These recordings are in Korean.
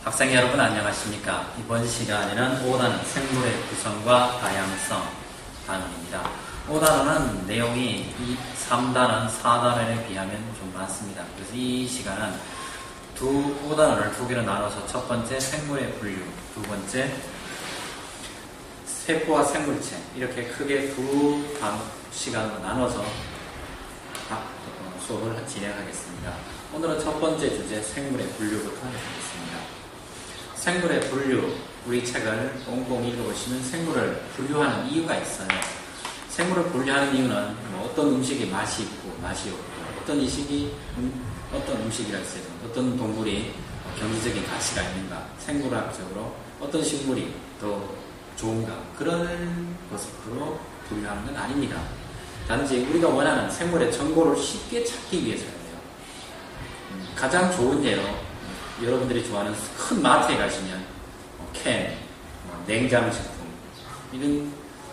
학생 여러분 안녕하십니까? 이번 시간에는 5단원 생물의 구성과 다양성 단원입니다. 5단원은 내용이 이 3단원, 4단원에 비하면 좀 많습니다. 그래서 이 시간은 5단원을 두 개로 나눠서 첫 번째 생물의 분류, 두 번째 세포와 생물체 이렇게 크게 두 시간으로 나눠서 수업을 진행하겠습니다. 오늘은 첫 번째 주제 생물의 분류부터 하겠습니다. 생물의 분류, 우리 책을 꼼꼼히 읽어보시면 생물을 분류하는 이유가 있어요. 생물을 분류하는 이유는 어떤 음식이 맛이 있고 맛이 없고 어떤 음식이라 했어요. 어떤 동물이 경제적인 가치가 있는가, 생물학적으로 어떤 식물이 더 좋은가, 그런 것으로 분류하는 건 아닙니다. 단지 우리가 원하는 생물의 정보를 쉽게 찾기 위해서예요. 가장 좋은 예로 여러분들이 좋아하는 큰 마트에 가시면 캔, 냉장식품, 이런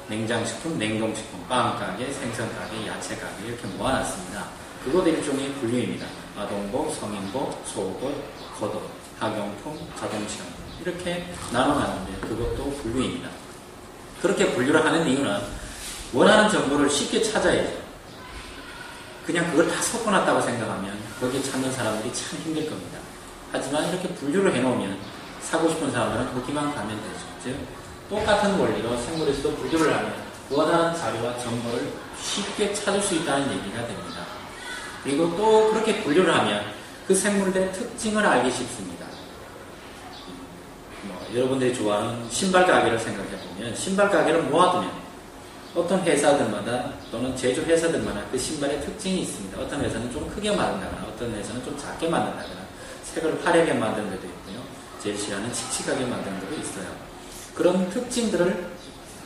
냉장식품, 냉동식품, 빵가게, 생선가게, 야채가게 이렇게 모아놨습니다. 그것도 일종의 분류입니다. 아동복, 성인복, 속옷, 겉옷, 학용품, 자동시험 이렇게 나눠놨는데 그것도 분류입니다. 그렇게 분류를 하는 이유는 원하는 정보를 쉽게 찾아야죠. 그냥 그걸 다 섞어놨다고 생각하면 거기에 찾는 사람들이 참 힘들 겁니다. 하지만 이렇게 분류를 해놓으면 사고 싶은 사람들은 거기만 가면 되죠. 즉 똑같은 원리로 생물에서도 분류를 하면 원하는 자료와 정보를 쉽게 찾을 수 있다는 얘기가 됩니다. 그리고 또 그렇게 분류를 하면 그 생물들의 특징을 알기 쉽습니다. 여러분들이 좋아하는 신발 가게를 생각해보면 신발 가게를 모아두면 어떤 회사들마다 또는 제조 회사들마다 그 신발의 특징이 있습니다. 어떤 회사는 좀 크게 만든다거나 어떤 회사는 좀 작게 만든다거나 색을 화려하게 만드는 데도 있고요. 제일 싫어하는 칙칙하게 만드는 데도 있어요. 그런 특징들을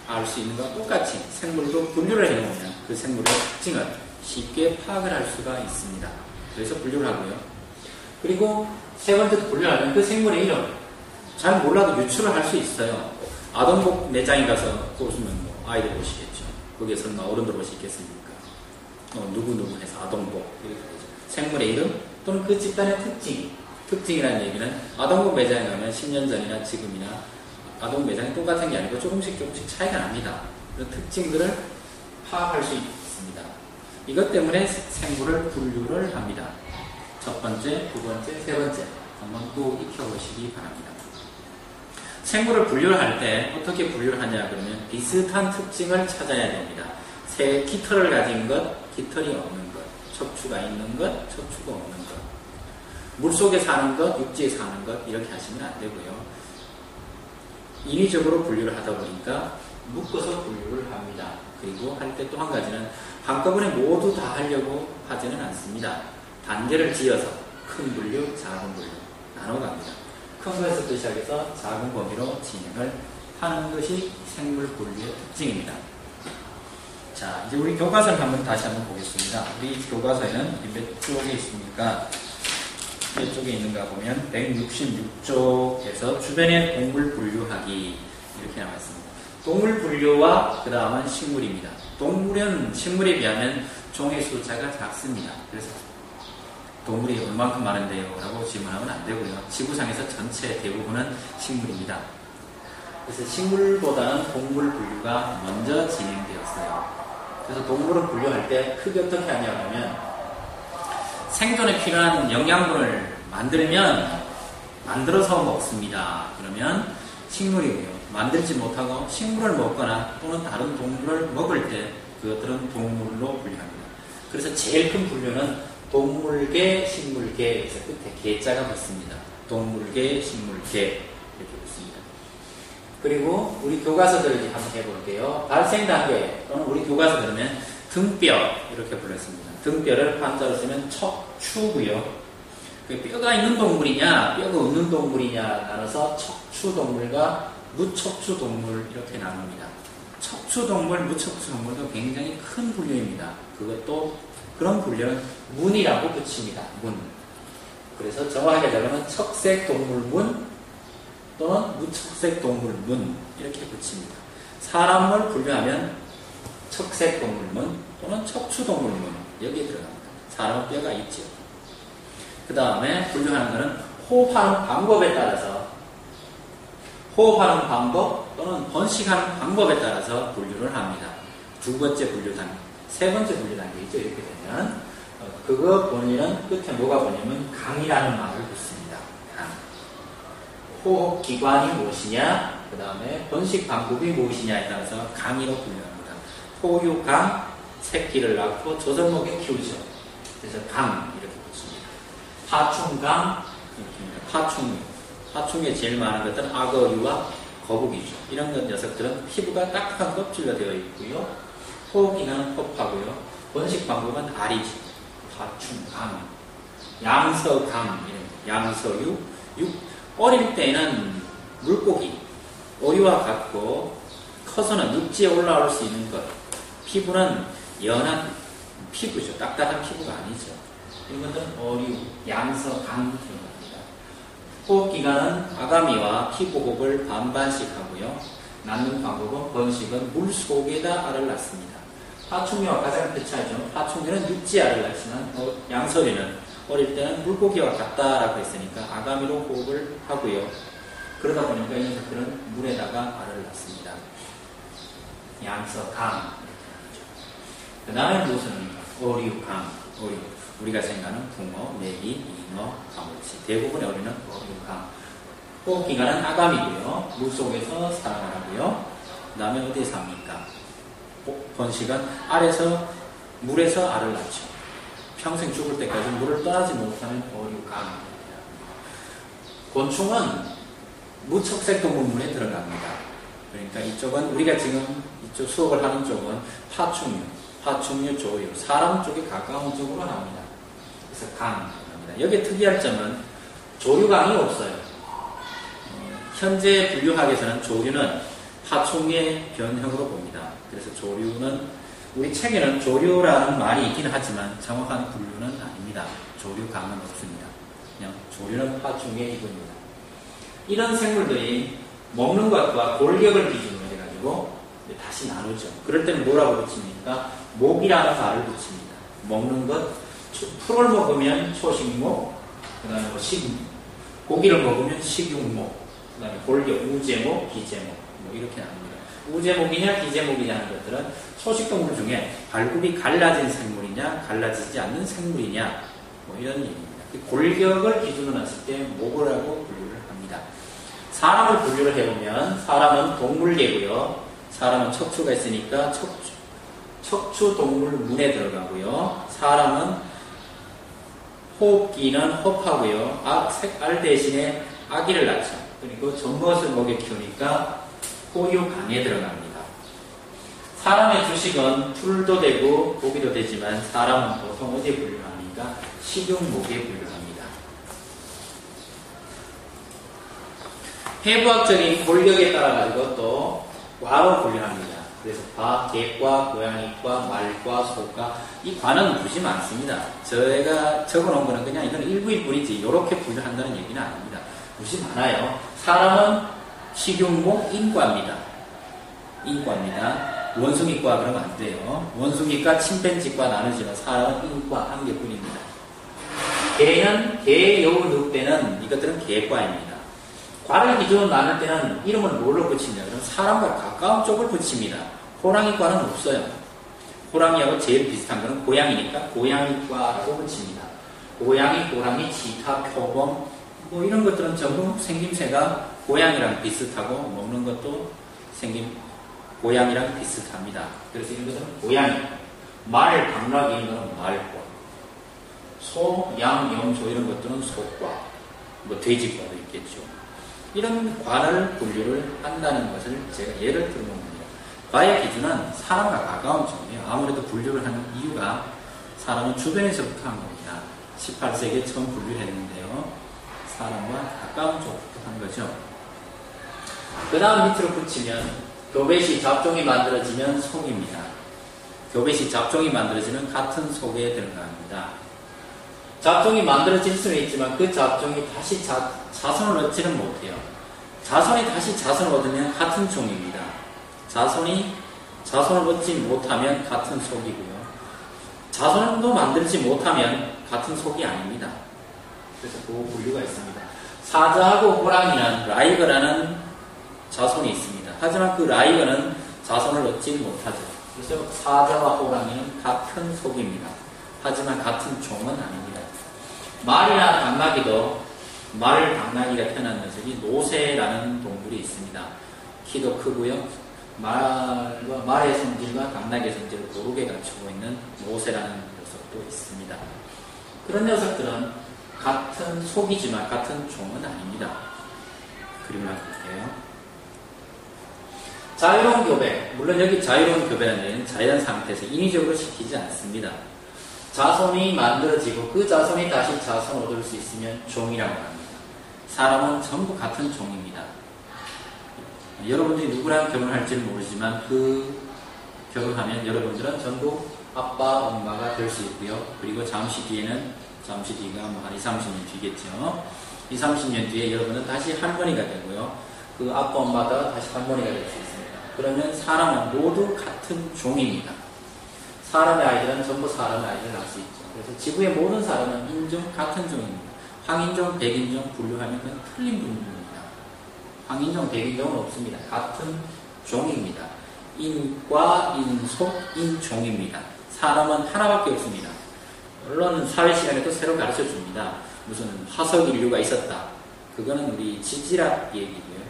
알 수 있는 것과 똑같이 생물도 분류를 해놓으면 그 생물의 특징을 쉽게 파악을 할 수가 있습니다. 그래서 분류를 하고요. 그리고 세 번째도 분류하면 그 생물의 이름 잘 몰라도 유추를 할 수 있어요. 아동복 매장에 가서 보시면 아이들 보시겠죠. 거기에 설마 어른들 옷이 있겠습니까? 누구누구 해서 아동복 이렇게 되죠. 생물의 이름 또는 그 집단의 특징이라는 얘기는 아동복 매장에 가면 10년 전이나 지금이나 아동 매장이 똑같은 게 아니고 조금씩 차이가 납니다. 그 특징들을 파악할 수 있습니다. 이것 때문에 생물을 분류를 합니다. 첫 번째, 두 번째, 세 번째 한번 또 익혀보시기 바랍니다. 생물을 분류를 할 때 어떻게 분류를 하냐 그러면 비슷한 특징을 찾아야 됩니다. 새 깃털을 가진 것, 깃털이 없는 것, 척추가 있는 것, 척추가 없는 것, 물속에 사는 것, 육지에 사는 것 이렇게 하시면 안 되고요. 인위적으로 분류를 하다 보니까 묶어서 분류를 합니다. 그리고 할 때 또 한 가지는 한꺼번에 모두 다 하려고 하지는 않습니다. 단계를 지어서 큰 분류, 작은 분류 나눠갑니다. 큰 거에서부터 시작해서 작은 범위로 진행을 하는 것이 생물 분류의 특징입니다. 자, 이제 우리 교과서를 다시 한번 보겠습니다. 우리 교과서에는 몇 쪽에 있습니까? 몇 쪽에 있는가 보면 166쪽에서 주변의 동물 분류하기 이렇게 나와 있습니다. 동물 분류와 그 다음은 식물입니다. 동물은 식물에 비하면 종의 숫자가 작습니다. 그래서 동물이 얼만큼 많은데요? 라고 질문하면 안 되고요. 지구상에서 전체 대부분은 식물입니다. 그래서 식물보다는 동물 분류가 먼저 진행되었어요. 그래서 동물을 분류할 때 크게 어떻게 하냐면 생존에 필요한 영양분을 만들어서 먹습니다. 그러면 식물이고요. 만들지 못하고 식물을 먹거나 또는 다른 동물을 먹을 때 그것들은 동물로 분류합니다. 그래서 제일 큰 분류는 동물계, 식물계에서 끝에 계자가 붙습니다. 동물계, 식물계 이렇게 붙습니다. 그리고 우리 교과서들을 한번 해볼게요. 발생 단계 또는 우리 교과서 들으면 등뼈 이렇게 불렀습니다. 등뼈를 한자로 쓰면 척추고요. 뼈가 있는 동물이냐, 뼈가 없는 동물이냐 나눠서 척추동물과 무척추동물 이렇게 나눕니다. 척추동물, 무척추동물도 굉장히 큰 분류입니다. 그런 분류는 문이라고 붙입니다. 문. 그래서 정확하게 말하면 척색동물문 또는 무척색동물문 이렇게 붙입니다. 사람을 분류하면 척색동물문 또는 척추동물문 여기에 들어갑니다. 사람은 뼈가 있죠. 그 다음에 분류하는 것은 호흡하는 방법에 따라서 호흡하는 방법 또는 번식하는 방법에 따라서 분류를 합니다. 두 번째 분류 단계, 세 번째 분류 단계이죠. 이렇게 되면 그거 본인은 끝에 뭐가 보냐면 강이라는 말을 붙습니다. 강. 호흡 기관이 무엇이냐, 그 다음에 번식 방법이 무엇이냐에 따라서 강이로 분류합니다. 포유강, 새끼를 낳고 조선목에 키우죠. 그래서 강 이렇게 붙습니다. 파충강, 파충류. 파충류에 제일 많은 것들은 악어류와 거북이죠. 이런 것 녀석들은 피부가 딱딱한 껍질로 되어 있고요. 호흡기관은 호흡하고요. 번식 방법은 알이죠. 파충강, 양서강, 양서류. 어릴 때는 물고기, 어류와 같고 커서는 육지에 올라올 수 있는 것. 피부는 연한 피부죠. 딱딱한 피부가 아니죠. 이런 것들은 어류, 양서강 들어갑니다. 호흡기관은 아가미와 피부호흡을 반반씩 하고요. 낳는 방법은 번식은 물 속에다 알을 낳습니다. 파충류와 가장 큰 차이죠. 파충류는 육지 알을 낳지만 양서류는 어릴 때는 물고기와 같다라고 했으니까 아가미로 호흡을 하고요. 그러다 보니까 이 녀석들은 물에다가 알을 낳습니다. 양서강. 그 다음에 무슨 어류강, 어류. 우리가 생각하는 붕어, 메기, 잉어, 가물치. 대부분의 어류는 어류강. 호흡기관은 아가미고요. 물속에서 살아을 하고요. 그 다음에 어디에 삽니까? 번식은 물에서 알을 낳죠. 평생 죽을 때까지 물을 떠나지 못하는 어류강. 곤충은 무척색 동물문에 들어갑니다. 그러니까 이쪽은 우리가 지금 이쪽 수업을 하는 쪽은 파충류 조류, 사람 쪽에 가까운 쪽으로 합니다. 그래서 강입니다. 여기에 특이할 점은 조류강이 없어요. 현재 분류학에서는 조류는 파충류의 변형으로 봅니다. 그래서 조류는 우리 책에는 조류라는 말이 있긴 하지만 정확한 분류는 아닙니다. 조류강은 없습니다. 그냥 조류는 파충류의 일부입니다. 이런 생물들이 먹는 것과 골격을 기준으로 해가지고 다시 나누죠. 그럴 때는 뭐라고 붙입니까? 목이라는 말을 붙입니다. 먹는 것, 풀을 먹으면 초식목, 그 다음에 식목, 고기를 먹으면 식육목, 그 다음에 골격, 우제목, 기제목, 이렇게 나눕니다. 우제목이냐 기제목이냐 하는 것들은 초식동물 중에 발굽이 갈라진 생물이냐 갈라지지 않는 생물이냐 이런 얘기입니다. 골격을 기준으로 했을 때 목이라고 분류를 합니다. 사람을 분류를 해보면 사람은 동물계고요. 사람은 척추가 있으니까 척추동물문에 들어가고요. 사람은 호흡기는 호흡하고요. 알 대신에 아기를 낳죠. 그리고 젖먹을 먹여 키우니까 포유강에 들어갑니다. 사람의 주식은 풀도 되고 고기도 되지만 사람은 보통 어디에 분류합니까? 식용목에 분류합니다. 해부학적인 권력에 따라 가지고 또 과로 분류합니다. 그래서 객과, 고양이과, 말과, 소과 이 과는 무지 많습니다. 제가 적어놓은 거는 그냥 이건 일부일 뿐이지 이렇게 분류한다는 얘기는 아닙니다. 무지 많아요. 사람은 식용목 인과입니다. 원숭이과 그러면 안 돼요. 원숭이과 침팬지과 나누지만 사람은 인과 한 개뿐입니다. 개는 개, 여우, 늑대는 이것들은 개과입니다. 과를 기준으로 나눌 때는 이름을 뭘로 붙이냐? 그럼 사람과 가까운 쪽을 붙입니다. 호랑이과는 없어요. 호랑이하고 제일 비슷한 거는 고양이니까 고양이과라고 붙입니다. 고양이, 호랑이, 치타, 표범 이런 것들은 전부 생김새가 고양이랑 비슷하고 먹는 것도 고양이랑 비슷합니다. 그래서 이런 것은 고양이, 말, 당나귀 이런 것은 말과, 소, 양, 염소 이런 것들은 소과, 돼지과도 있겠죠. 이런 과를 분류를 한다는 것을 제가 예를 들어 봅니다. 과의 기준은 사람과 가까운 쪽이에요. 아무래도 분류를 하는 이유가 사람은 주변에서부터 한 겁니다. 18세기에 처음 분류를 했는데요. 사람과 가까운 쪽부터 한 거죠. 그 다음 밑으로 붙이면 교배시 잡종이 만들어지면 속입니다. 교배시 잡종이 만들어지면 같은 속에 들어갑니다. 잡종이 만들어질 수는 있지만 그 잡종이 다시 자손을 얻지는 못해요. 자손이 다시 자손을 얻으면 같은 종입니다. 자손이 자손을 얻지 못하면 같은 속이고요. 자손도 만들지 못하면 같은 속이 아닙니다. 그래서 그 분류가 있습니다. 사자하고 호랑이는 라이거라는 자손이 있습니다. 하지만 그 라이어는 자손을 얻지 못하죠. 그래서 사자와 호랑이는 같은 속입니다. 하지만 같은 종은 아닙니다. 말이나 당나귀도 말 당나귀가 태어난 녀석이 노새라는 동물이 있습니다. 키도 크고요. 말의 성질과 당나귀의 성질을 고르게 갖추고 있는 노새라는 녀석도 있습니다. 그런 녀석들은 같은 속이지만 같은 종은 아닙니다. 그림을 볼게요. 자유로운 교배. 물론 여기 자유로운 교배라는 얘기는 자연 상태에서 인위적으로 시키지 않습니다. 자손이 만들어지고 그 자손이 다시 자손을 얻을 수 있으면 종이라고 합니다. 사람은 전부 같은 종입니다. 여러분들이 누구랑 결혼할지는 모르지만 그 결혼하면 여러분들은 전부 아빠, 엄마가 될 수 있고요. 그리고 잠시 뒤가 뭐 한 20, 30년 뒤겠죠. 20, 30년 뒤에 여러분은 다시 할머니가 되고요. 그 아빠, 엄마가 다시 할머니가 될 수 있습니다. 그러면 사람은 모두 같은 종입니다. 사람의 아이들은 전부 사람의 아이들을 낳을 수 있죠. 그래서 지구의 모든 사람은 인종 같은 종입니다. 황인종, 백인종 분류하면 그건 틀린 분류입니다. 황인종, 백인종은 없습니다. 같은 종입니다. 인과 인속, 인종입니다. 사람은 하나밖에 없습니다. 물론 사회 시간에도 새로 가르쳐 줍니다. 무슨 화석 인류가 있었다. 그거는 우리 지질학 얘기고요.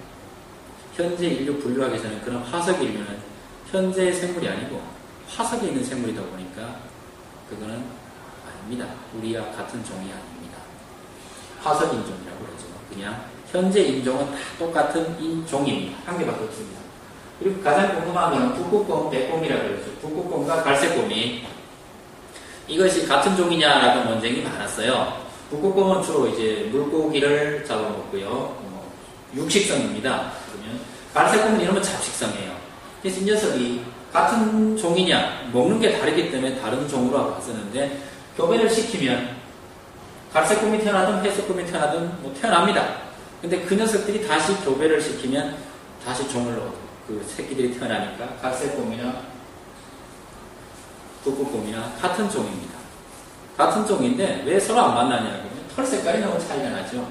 현재 인류 분류하기 전에 그런 화석 인류는 현재의 생물이 아니고 화석에 있는 생물이다 보니까 그거는 아닙니다. 우리와 같은 종이 아닙니다. 화석 인종이라고 그러죠. 그냥 현재 인종은 다 똑같은 인종입니다. 한 개밖에 없습니다. 그리고 가장 궁금한 건 북극곰, 백곰이라고 그러죠. 북극곰과 갈색곰이 이것이 같은 종이냐라고 논쟁이 많았어요. 북극곰은 주로 이제 물고기를 잡아먹고요. 육식성입니다. 그러면 갈색곰은 이러면 잡식성이에요. 그래서 이 녀석이 같은 종이냐, 먹는 게 다르기 때문에 다른 종으로 봤었는데 교배를 시키면 갈색곰이 태어나든 회색곰이 태어나든 뭐 태어납니다. 근데 그 녀석들이 다시 교배를 시키면 다시 종을 얻고 그 새끼들이 태어나니까 갈색곰이나 북극곰이나 같은 종입니다. 같은 종인데 왜 서로 안 만나냐면 털 색깔이 너무 차이가 나죠.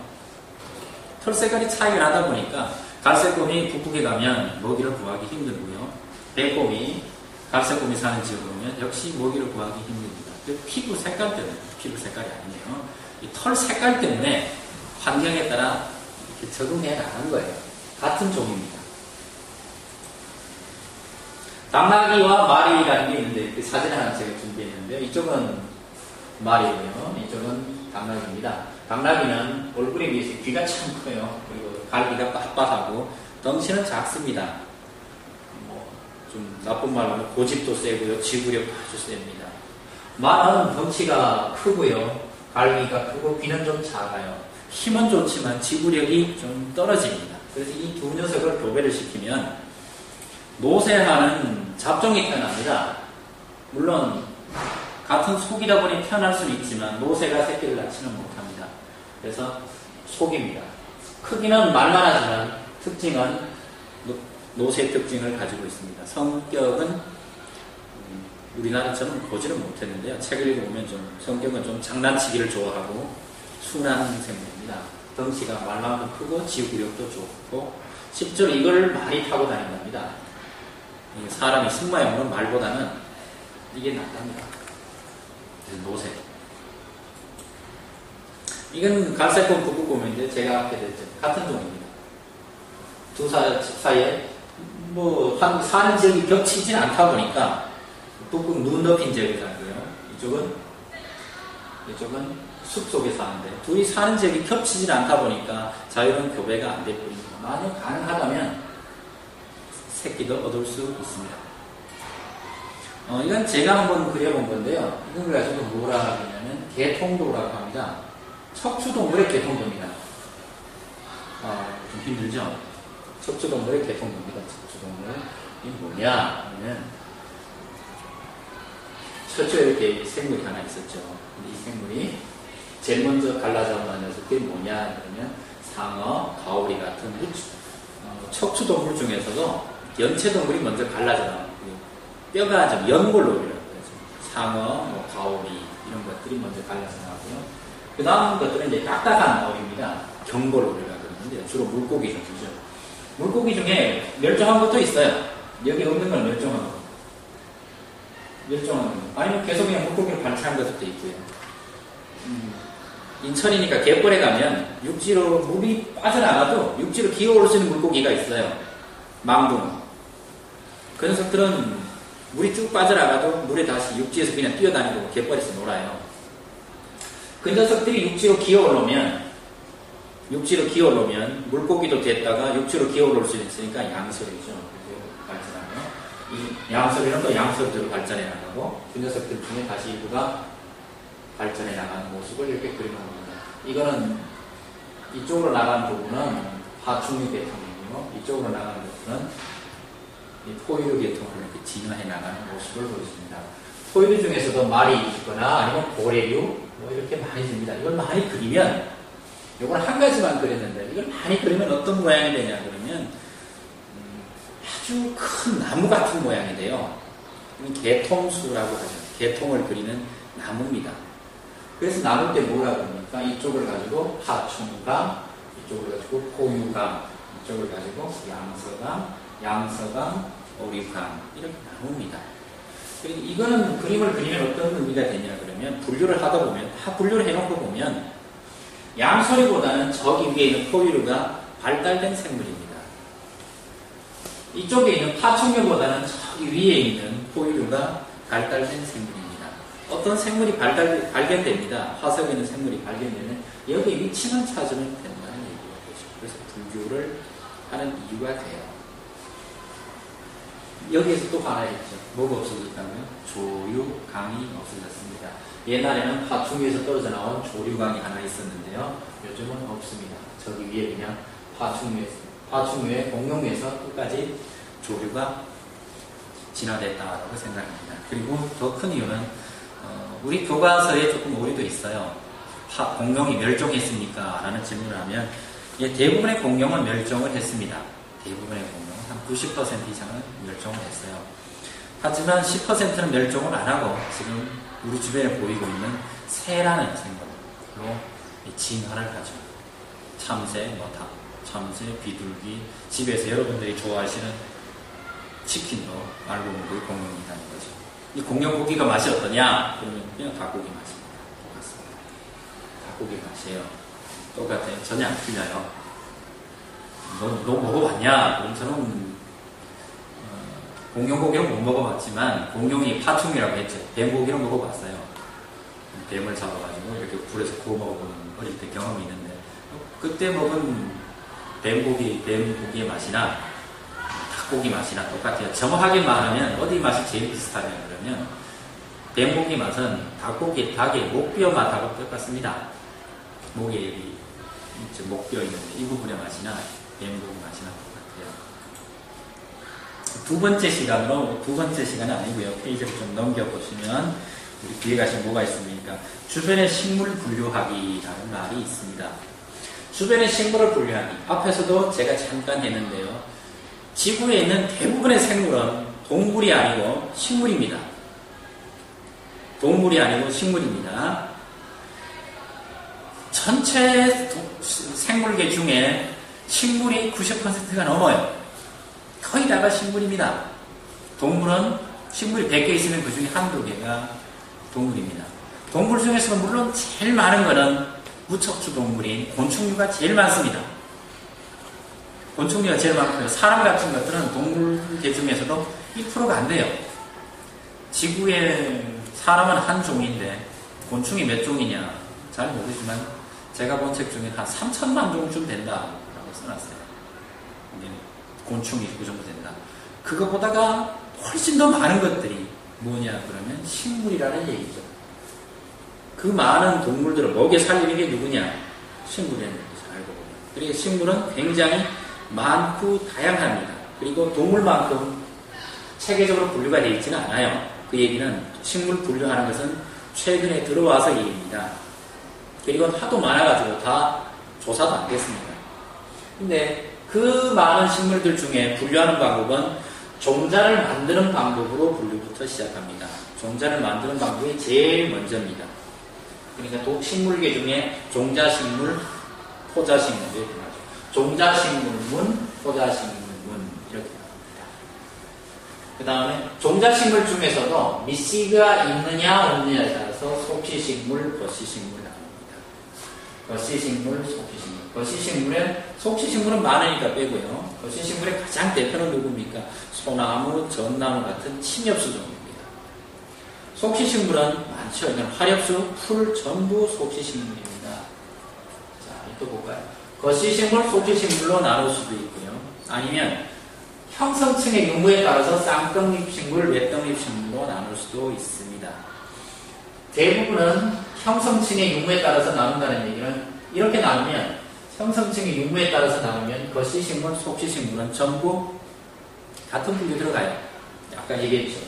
털 색깔이 차이가 나다 보니까 갈색곰이 북극에 가면 먹이를 구하기 힘들고요. 백곰이 갈색곰이 사는 지역에 오면 역시 먹이를 구하기 힘듭니다. 피부 색깔 때문에, 피부 색깔이 아니네요. 이 털 색깔 때문에 환경에 따라 이렇게 적응해 나간 거예요. 같은 종입니다. 당나귀와 말이라는 게 있는데 그 사진 하나 제가 준비했는데요. 이쪽은 말이고요. 이쪽은 당나귀입니다. 당나귀는 얼굴에 비해서 귀가 참 커요. 그리고 갈기가 빳빳하고 덩치는 작습니다. 좀 나쁜 말로는 고집도 세고요. 지구력도 아주 셉니다. 말은 덩치가 크고요. 갈기가 크고 귀는 좀 작아요. 힘은 좋지만 지구력이 좀 떨어집니다. 그래서 이 두 녀석을 교배를 시키면 노새하는 잡종이 태어납니다. 물론 같은 속이다 보니 태어날 수는 있지만 노새가 새끼를 낳지는 못합니다. 그래서 속입니다. 크기는 말만 하지만 특징은 노새 특징을 가지고 있습니다. 성격은 우리나라처럼 보지를 못했는데요. 책을 읽어보면 좀 성격은 좀 장난치기를 좋아하고 순한 생물입니다. 덩치가 말만큼 크고 지구력도 좋고 실제로 이걸 많이 타고 다닌답니다. 사람이 승마용으로 말보다는 이게 낫답니다. 노새. 이건 갈색곰, 북극곰인데 제가 앞에 됐죠. 같은 종입니다. 두 사이에 사는 지역이 겹치진 않다 보니까 북극 눈 덮인 지역이라고요. 이쪽은 숲속에 사는데 둘이 사는 지역이 겹치진 않다 보니까 자유로운 교배가 안 될 뿐입니다. 만약 가능하다면 새끼도 얻을 수 있습니다. 이건 제가 한번 그려본 건데요. 이걸 가지고 뭐라 하냐면 개통도라고 합니다. 척추동물의 개통도입니다. 좀 힘들죠? 척추동물의 개통도입니다. 척추동물. 이게 뭐냐 하면 척추에 이렇게 생물이 하나 있었죠. 근데 이 생물이 제일 먼저 갈라져나온 녀석들이 뭐냐 그러면 상어, 가오리 같은 척추동물 중에서도 연체동물이 먼저 갈라져 나오고 뼈가 좀 연골로라고 하죠. 상어, 가오리 이런 것들이 먼저 갈라져 나오고요. 그 다음 것들은 이제 딱딱한 어류입니다. 경골로라고 그러는데 주로 물고기 종류죠. 물고기 중에 멸종한 것도 있어요. 여기 없는 건 멸종한 거. 멸종한 거. 아니면 계속 그냥 물고기를 관찰한 것도 있고요. 인천이니까 갯벌에 가면 육지로 물이 빠져나가도 육지로 기어올 수 있는 물고기가 있어요. 망둥어. 그 녀석들은 물이 쭉 빠져나가도 물에 다시 육지에서 그냥 뛰어다니고 갯벌에서 놀아요. 그 녀석들이 육지로 기어오르면 물고기도 됐다가 육지로 기어올 수 있으니까 양서류죠. 발전하며 이 양서류는 또 양서류대로 발전해 나가고 그 녀석들 중에 다시 일부가 발전해 나가는 모습을 이렇게 그려놓습니다. 이거는 이쪽으로 나가는 부분은 파충류 계통이고 이쪽으로 나가는 부분은 이 포유류 계통을 이렇게 진화해 나가는 모습을 보여줍니다. 포유류 중에서도 말이 있거나 아니면 고래류 뭐 이렇게 많이 줍니다. 이걸 많이 그리면 이건 한 가지만 그렸는데 이걸 많이 그리면 어떤 모양이 되냐 그러면 아주 큰 나무 같은 모양이 돼요. 개통수라고 하죠. 개통을 그리는 나무입니다. 그래서 나눌 때 뭐라 그럽니까? 이쪽을 가지고 파충강, 이쪽을 가지고 포유강, 이쪽을 가지고 양서강, 오류강 이렇게 나눕니다. 그리고 이거는 그림을 그리면 어떤 의미가 되냐 그러면 분류를 하다 보면 다 분류를 해놓고 보면 양서류보다는 저기 위에 있는 포유류가 발달된 생물입니다. 이쪽에 있는 파충류보다는 저기 위에 있는 포유류가 발달된 생물입니다. 어떤 생물이 발견됩니다. 화석에 있는 생물이 발견되면 여기 위치만 찾으면 된다는 얘기가 되죠. 그래서 분류를 하는 이유가 돼요. 여기에서 또 하나 있죠. 뭐가 없어졌다면 조류강이 없어졌습니다. 옛날에는 파충류에서 떨어져 나온 조류강이 하나 있었는데요. 요즘은 없습니다. 저기 위에 그냥 파충류의 공룡에서 끝까지 조류가 진화됐다고 생각합니다. 그리고 더 큰 이유는 우리 교과서에 조금 오류도 있어요. 공룡이 멸종했습니까? 라는 질문을 하면 대부분의 공룡은 멸종을 했습니다. 대부분의 공룡은 한 90% 이상은 멸종을 했어요. 하지만 10%는 멸종을 안 하고 지금 우리 주변에 보이고 있는 새라는 생물로 진화를 하죠. 참새, 참새, 비둘기, 집에서 여러분들이 좋아하시는 치킨도 알고 보니 공룡이라는 거죠. 이 공룡 고기가 맛이 어떠냐? 그러면 그냥 닭고기 맛입니다. 똑같습니다. 닭고기 맛이에요. 똑같아요. 전혀 안 틀려요. 너 먹어봤냐? 그럼 저는 공룡 고기는 못 먹어봤지만 공룡이 파충류라고 했죠. 뱀 고기는 먹어봤어요. 뱀을 잡아가지고 이렇게 불에서 구워 먹어보는 어릴 때 경험이 있는데 그때 먹은 뱀 고기의 맛이나 닭고기 맛이나 똑같아요. 정확하게 말하면 어디 맛이 제일 비슷하냐 그러면 뱀 고기 맛은 닭의 목뼈 맛하고 똑같습니다. 목에 목뼈 있는데 이 부분의 맛이나 뱀 고기 맛이나 똑같아요. 두 번째 시간은 아니고요. 페이지를 좀 넘겨보시면 우리 뒤에 가시면 뭐가 있습니까? 주변의 식물 분류하기라는 말이 있습니다. 주변의 식물을 분류하기. 앞에서도 제가 잠깐 했는데요. 지구에 있는 대부분의 생물은 동물이 아니고 식물입니다. 동물이 아니고 식물입니다. 전체 생물계 중에 식물이 90%가 넘어요. 거의 다가 식물입니다. 동물은 식물이 100개 있으면 그 중에 한두 개가 동물입니다. 동물 중에서도 물론 제일 많은 것은 무척추 동물인 곤충류가 제일 많습니다. 곤충류가 제일 많고요. 사람 같은 것들은 동물계 중에서도 1%가 안 돼요. 지구에 사람은 한 종인데 곤충이 몇 종이냐 잘 모르지만 제가 본 책 중에 한 3천만 종쯤 된다라고 써놨어요. 곤충이 그 정도 된다. 그거보다가 훨씬 더 많은 것들이 뭐냐 그러면 식물이라는 얘기죠. 그 많은 동물들을 먹여 살리는 게 누구냐? 식물이라는 얘기죠. 알고 보면. 그리고 식물은 굉장히 많고 다양합니다. 그리고 동물만큼 체계적으로 분류가 되어 있지는 않아요. 그 얘기는 식물 분류하는 것은 최근에 들어와서 얘기입니다. 그리고 하도 많아가지고 다 조사도 안 됐습니다. 근데 그 많은 식물들 중에 분류하는 방법은 종자를 만드는 방법으로 분류부터 시작합니다. 종자를 만드는 방법이 제일 먼저입니다. 그러니까 식물계 중에 종자식물, 포자식물 이렇게 말하죠. 종자식물문, 포자식물문 이렇게 나옵니다. 그 다음에 종자식물 중에서도 미씨가 있느냐 없느냐에 따라서 속시식물, 거시식물 나옵니다. 거시식물, 속시식물. 거시식물은 속시식물은 많으니까 빼고요. 거시식물의 가장 대표는 누굽니까? 소나무, 전나무 같은 침엽수 종입니다. 속시식물은 많죠. 이건 화렵수, 풀, 전부 속시식물입니다. 자, 또 볼까요? 거시식물, 속시식물로 나눌 수도 있고요. 아니면 형성층의 유무에 따라서 쌍떡잎식물, 외떡잎식물로 나눌 수도 있습니다. 대부분은 형성층의 유무에 따라서 나눈다는 얘기는 이렇게 나누면 형성층의 유무에 따라서 나누면 거시식물, 속시식물은 전부 같은 분류 들어가요. 아까 얘기했죠.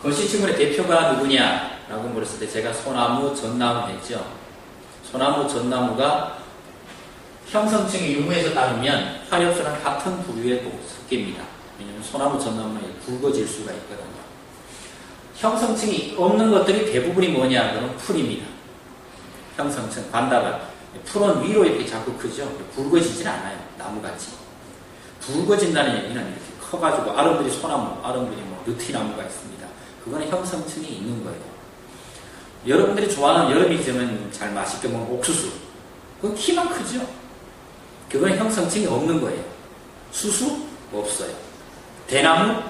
거시식물의 대표가 누구냐라고 물었을 때 제가 소나무, 전나무 했죠. 소나무, 전나무가 형성층의 유무에서 따르면 화엽수랑 같은 부류에 섞입니다. 왜냐하면 소나무, 전나무는 굵어질 수가 있거든요. 형성층이 없는 것들이 대부분이 뭐냐? 그건 풀입니다. 형성층, 반다발. 풀은 위로 이렇게 자꾸 크죠. 굵어지진 않아요. 나무같이. 굵어진다는 얘기는 이렇게 커가지고 아름드리 소나무, 아름드리 느티나무가 있습니다. 그거는 형성층이 있는 거예요. 여러분들이 좋아하는 여름이지만 잘 맛있게 먹는 옥수수. 그건 키만 크죠. 그거는 형성층이 없는 거예요. 수수? 없어요. 대나무?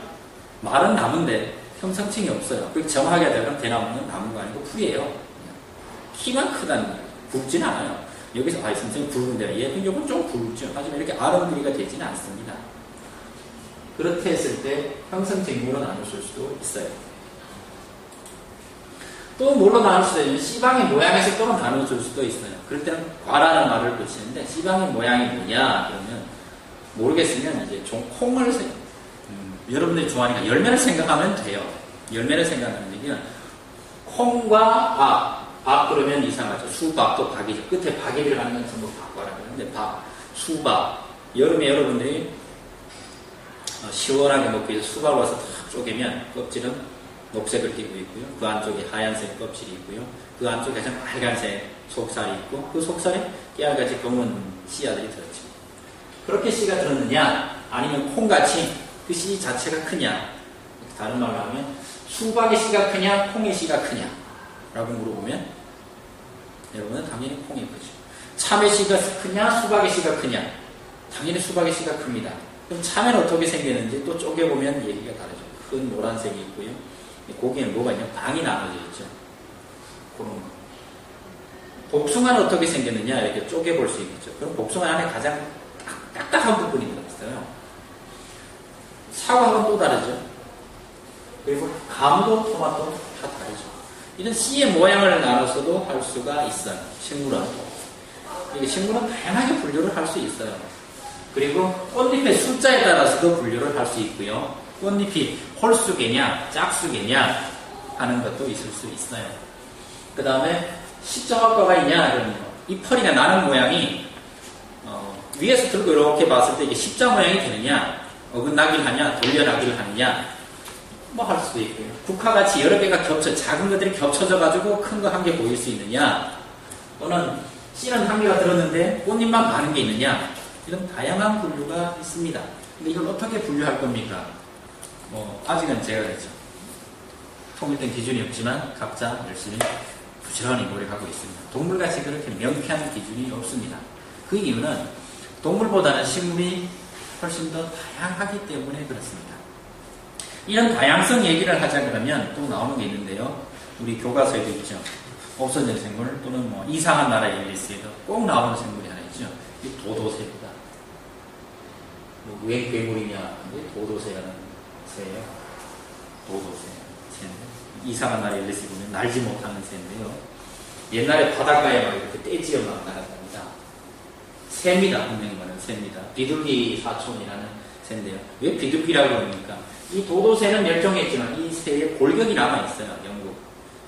마른 나무인데 형성층이 없어요. 그렇게 정확하게 하자면 대나무는 나무가 아니고 풀이에요. 키만 크다는 거예요. 굵진 않아요. 여기서 선생님 굵은데 이건 좀 굵죠. 하지만 이렇게 아름드리가 되지는 않습니다. 그렇게 했을 때 형성층으로 나눌 수도 있어요. 또 뭘로 나눌 수도 있는 씨방의 모양에서 또 나눌 수도 있어요. 그럴 때는 과라는 말을 붙이는데 씨방의 모양이 뭐냐 그러면 모르겠으면 이제 좀 콩을 여러분들이 좋아하니까 열매를 생각하면 돼요. 열매를 생각하는 얘기는 콩과 밥 그러면 이상하죠. 수박도 박이죠. 끝에 박이 들어가는 건 전부 박과라고 하는데 밥, 수박. 여름에 여러분들이 시원하게 먹기 위해서 수박을 와서 다 쪼개면 껍질은 녹색을 띠고 있고요. 그 안쪽에 하얀색 껍질이 있고요. 그 안쪽에 가장 빨간색 속살이 있고 그 속살에 깨알같이 검은 씨앗들이 들었죠. 그렇게 씨가 들었느냐 아니면 콩같이 그 씨 자체가 크냐 다른 말로 하면 수박의 씨가 크냐 콩의 씨가 크냐 라고 물어보면 여러분은 당연히 콩이 크죠. 참의 씨가 크냐 수박의 씨가 크냐 당연히 수박의 씨가 큽니다. 그럼 참외는 어떻게 생겼는지 또 쪼개보면 얘기가 다르죠. 큰 노란색이 있고요. 고기에는 뭐가 있냐 방이 나눠져 있죠. 그런 거. 복숭아는 어떻게 생겼느냐 이렇게 쪼개볼 수 있겠죠. 그럼 복숭아 안에 가장 딱딱한 부분이 들어있어요. 사과는 또 다르죠. 그리고 감도 토마토 다 다르죠. 이런 씨의 모양을 나눠서도 할 수가 있어요. 식물은. 식물은 다양하게 분류를 할 수 있어요. 그리고 꽃잎의 숫자에 따라서도 분류를 할 수 있고요. 꽃잎이 홀수개냐 짝수개냐 하는 것도 있을 수 있어요. 그 다음에 시정학과가 있냐 그러면 이 펄이가 나는 모양이 위에서 들고 이렇게 봤을 때 이게 십자 모양이 되느냐 어긋나기를 하냐 돌려나기를 하느냐 뭐 할 수도 있고요. 국화같이 여러 개가 작은 것들이 겹쳐져 가지고 큰 거 한 개 보일 수 있느냐 또는 씨는 한 개가 들었는데 꽃잎만 많은 게 있느냐 이런 다양한 분류가 있습니다. 근데 이걸 어떻게 분류할 겁니까? 아직은 제가 그랬죠. 통일된 기준이 없지만 각자 열심히 부지런히 노력하고 있습니다. 동물같이 그렇게 명쾌한 기준이 없습니다. 그 이유는 동물보다는 식물이 훨씬 더 다양하기 때문에 그렇습니다. 이런 다양성 얘기를 하자 그러면 또 나오는 게 있는데요. 우리 교과서에도 있죠. 없어진 생물 또는 이상한 나라 앨리스에도 꼭 나오는 생물이 하나 있죠. 이 도도새입니다. 왜 괴물이냐? 도도새라는 새예요. 도도새. 이상한 나라 앨리스 보면 날지 못하는 새인데요. 옛날에 바닷가에 막 이렇게 떼지어 막 날아갑니다. 새입니다. 분명히 말하는 새입니다. 비둘기 사촌이라는 새인데요. 왜 비둘기라고 합니까? 이 도도새는 멸종했지만 이 새의 골격이 남아있어요. 영국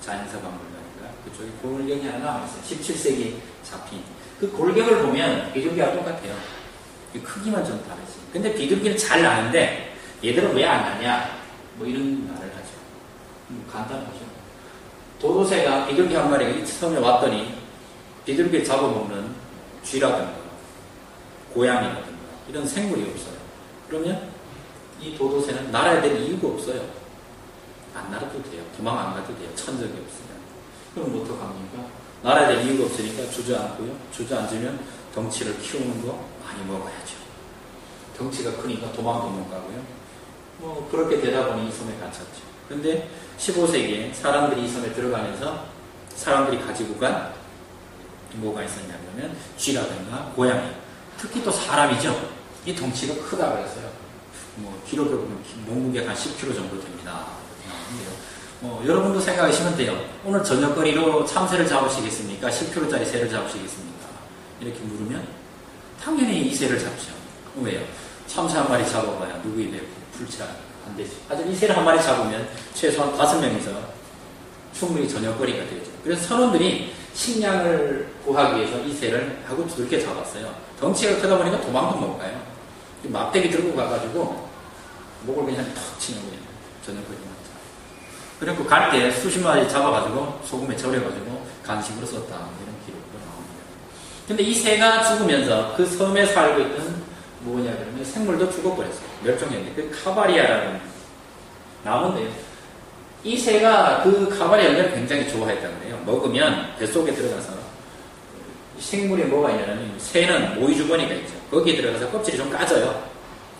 자연사박물관인가 그쪽에 골격이 하나 남아있어요. 17세기에 잡힌 그 골격을 보면 비둘기와 똑같아요. 크기만 좀 다르지. 근데 비둘기는 잘 나는데 얘들은 왜 안 나냐? 이런 말을 하죠. 간단하죠. 도도새가 비둘기 한 마리가 처음에 왔더니 비둘기를 잡아먹는 쥐라든가 고양이라든가 이런 생물이 없어요. 그러면 이 도도새는 날아야 될 이유가 없어요. 안 날아도 돼요. 도망 안 가도 돼요. 천적이 없으면. 그럼 어떡합니까? 날아야 될 이유가 없으니까 주저앉고요. 주저앉으면 덩치를 키우는 거 많이 먹어야죠. 덩치가 크니까 도망도 못 가고요. 뭐 그렇게 되다 보니 이 섬에 갇혔죠. 근데 15세기에 사람들이 이 섬에 들어가면서 사람들이 가지고 간 뭐가 있었냐면 쥐라든가 고양이, 특히 또 사람이죠. 이 덩치가 크다고 해서요. 뭐 키로로 보면 몸무게가 한 10kg 정도 됩니다. 여러분도 생각하시면 돼요. 오늘 저녁거리로 참새를 잡으시겠습니까? 10kg짜리 새를 잡으시겠습니까? 이렇게 물으면 당연히 이 새를 잡죠. 왜요? 참새 한 마리 잡아봐야 누구에 대해 풀치라 안 되죠. 하여튼 이 새를 한 마리 잡으면 최소한 5명이서 충분히 저녁거리가 되죠. 그래서 선원들이 식량을 구하기 위해서 이 새를 하고 두들겨 잡았어요. 덩치가 크다 보니까 도망도 못 가요. 막대기 들고 가가지고 목을 그냥 턱 치는 거예요. 저녁거리만. 그리고 갈 때 수십 마리 잡아가지고 소금에 절여가지고 간식으로 썼다. 이런 기록도 나옵니다. 근데 이 새가 죽으면서 그 섬에 살고 있던 뭐냐 그러면 생물도 죽어버렸어요. 멸종했는데 그 카바리아라는 나무인데요. 이 새가 그 카바리아 열매를 굉장히 좋아했다고 그래요. 먹으면 뱃속에 들어가서 생물에 뭐가 있냐면 새는 모이 주머니가 있죠. 거기에 들어가서 껍질이 좀 까져요.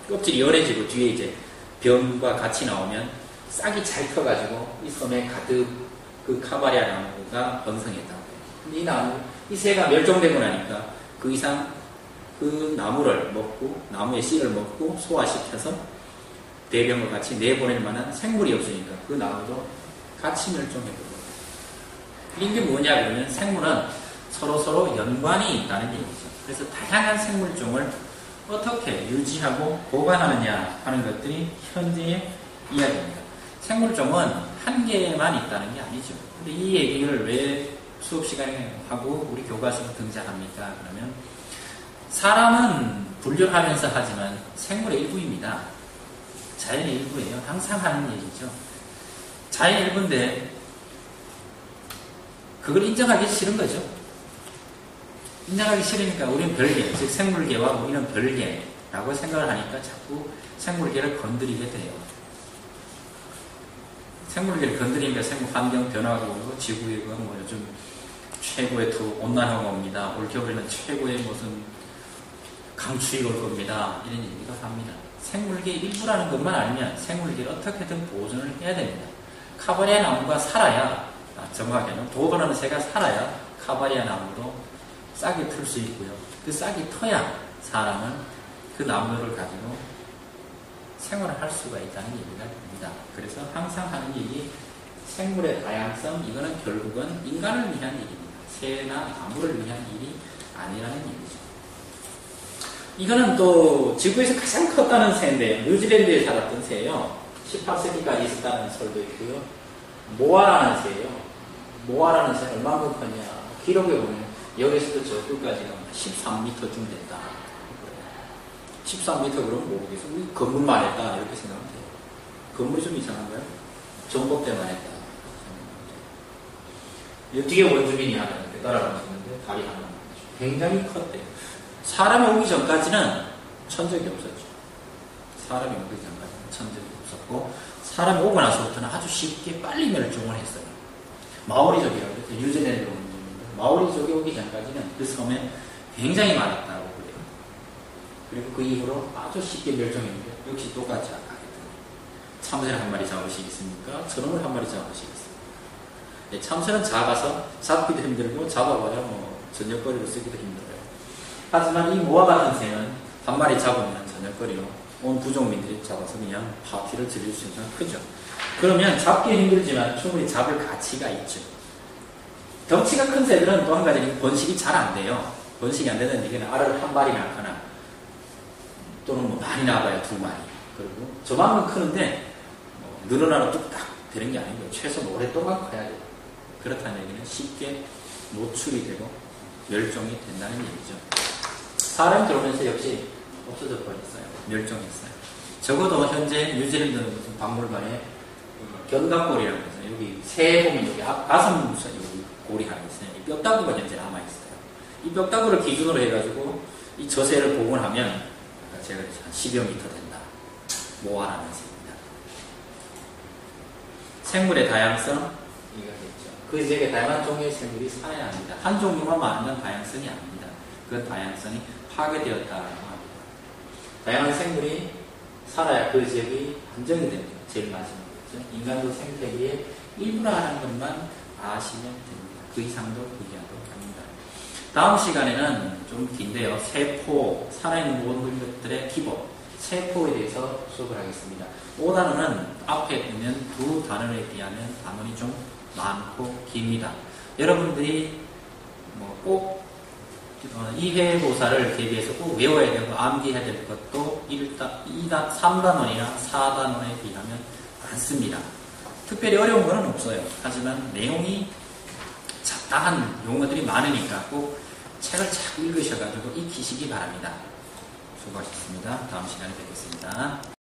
껍질이 연해지고 뒤에 이제 병과 같이 나오면 싹이 잘 펴가지고 이 섬에 가득 그 카바리아 나무가 번성했다고 해요. 근데 이 나무, 이 새가 멸종되고 나니까 그 이상 그 나무를 먹고 나무의 씨를 먹고 소화시켜서 대병과 같이 내보낼 만한 생물이 없으니까 그 나무도 같이 멸종해버려요. 이게 뭐냐 그러면 생물은 서로 연관이 있다는 얘기죠. 그래서 다양한 생물종을 어떻게 유지하고 보관하느냐 하는 것들이 현재의 이야기입니다. 생물종은 한 개만 있다는 게 아니죠. 근데 이 얘기를 왜 수업 시간에 하고 우리 교과서에 등장합니까? 그러면 사람은 분류하면서 하지만 생물의 일부입니다. 자연의 일부예요. 항상 하는 얘기죠. 자연의 일부인데 그걸 인정하기 싫은 거죠. 인정하기 싫으니까 우리는 별개, 즉 생물계와 우리는 별개라고 생각을 하니까 자꾸 생물계를 건드리게 돼요. 생물계를 건드리니까 생물 환경 변화가 오고 지구가 뭐 요즘 최고의 온난화가 옵니다. 올 겨울에는 최고의 무슨 강추위가 올 겁니다. 이런 얘기가 합니다. 생물계 일부라는 것만 알면 생물계를 어떻게든 보존을 해야 됩니다. 카바리아 나무가 살아야, 정확하게는 도도라는 새가 살아야 카바리아 나무도 싹이 틀 수 있고요. 그 싹이 터야 사람은 그 나무를 가지고 생활을 할 수가 있다는 얘기가 됩니다. 그래서 항상 하는 얘기, 생물의 다양성, 이거는 결국은 인간을 위한 일입니다. 새나 나무를 위한 일이 아니라는 얘기죠. 이거는 또 지구에서 가장 컸다는 새인데요. 뉴질랜드에 살았던 새예요. 18세기까지 있었다는 설도 있고요. 모아라는 새예요. 모아라는 새는 얼마나 컸냐. 기록에 보면 여기서도 저 끝까지가 13m쯤 됐다. 13m 그러면 모르겠어. 우리 건물만 했다. 이렇게 생각하면 돼요. 건물이 좀 이상한가요? 전봇대만 했다. 뒤에 원주민이 하나 이렇게 따라가시는데 다리 하나. 굉장히 컸대요. 사람이 오기 전까지는 천적이 없었죠. 사람이 오기 전까지는 천적이 없었고, 사람이 오고 나서부터는 아주 쉽게 빨리 멸종을 했어요. 마오리족이라고 그랬죠. 뉴질랜드 원주민들. 마오리족이 오기 전까지는 그 섬에 굉장히 많았다고 그래요. 그리고 그 이후로 아주 쉽게 멸종했는데, 역시 똑같이 아까 했던 참새를 한 마리 잡으시겠습니까? 저놈을 한 마리 잡으시겠습니까? 네, 참새는 작아서 잡기도 힘들고, 잡아봐야 뭐 저녁거리로 쓰기도 힘들어요. 하지만 이 모아 같은 새는 한 마리 잡으면 저녁거리로 온 부족민들이 잡아서 그냥 파티를 즐길 수 있는 크죠. 그러면 잡기는 힘들지만 충분히 잡을 가치가 있죠. 덩치가 큰 새들은 또 한 가지는 번식이 잘 안 돼요. 번식이 안 되는 얘기는 알을 한 마리 낳거나 또는 뭐 많이 낳아봐야 2마리. 그리고 저만큼 크는데 뭐 늘어나는 뚝딱 되는 게 아니고요. 최소 오랫동안 커야 돼요. 그렇다는 얘기는 쉽게 노출이 되고 멸종이 된다는 얘기죠. 사람이 들어오면서 역시 없어져 버렸어요. 멸종했어요. 적어도 현재 뉴질랜드 무슨 박물관에 견갑골이라고 해서 여기 새 보면 여기 가슴 여기 골이 하나 있어요. 이 뼈다구가 현재 남아있어요. 이 뼈다구를 기준으로 해가지고 이 저세를 복원하면 아까 제가 한 10여 미터 된다. 모아라는 것입니다. 생물의 다양성, 이거겠죠. 그 지역에 다양한 종류의 생물이 살아야 합니다. 한 종류만 많으면 다양성이 아닙니다. 그 다양성이 파괴되었다고 합니다. 다양한 생물이 살아야 그 지역이 안정이 됩니다. 제일 마지막이죠. 인간도 생태계의 일부라는 것만 아시면 됩니다. 그 이상도 이해하도 합니다. 다음 시간에는 좀 긴데요. 세포, 살아있는 모든 것들의 기본, 세포에 대해서 수업을 하겠습니다. 5단원은 앞에 있는 두 단원에 비하면 단원이 좀 많고 깁니다. 여러분들이 꼭 이해고사를 대비해서 꼭 외워야 되고 암기해야 될 것도 3단원이나 4단원에 비하면 많습니다. 특별히 어려운 건 없어요. 하지만 내용이 잡다한 용어들이 많으니까 꼭 책을 잘 읽으셔가지고 익히시기 바랍니다. 수고하셨습니다. 다음 시간에 뵙겠습니다.